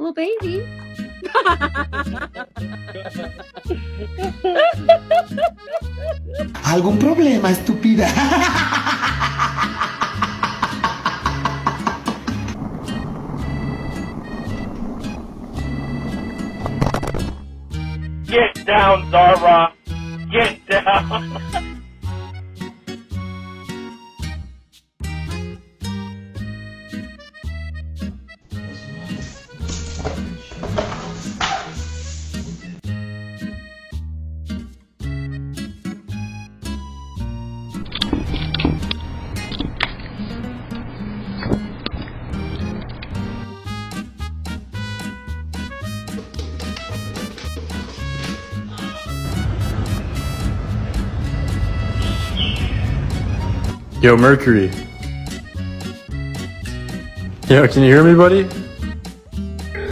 Little baby. ¿Algún problema, estúpida? Get down, Zara. Get down. Yo, Mercury. Yo, can you hear me, buddy?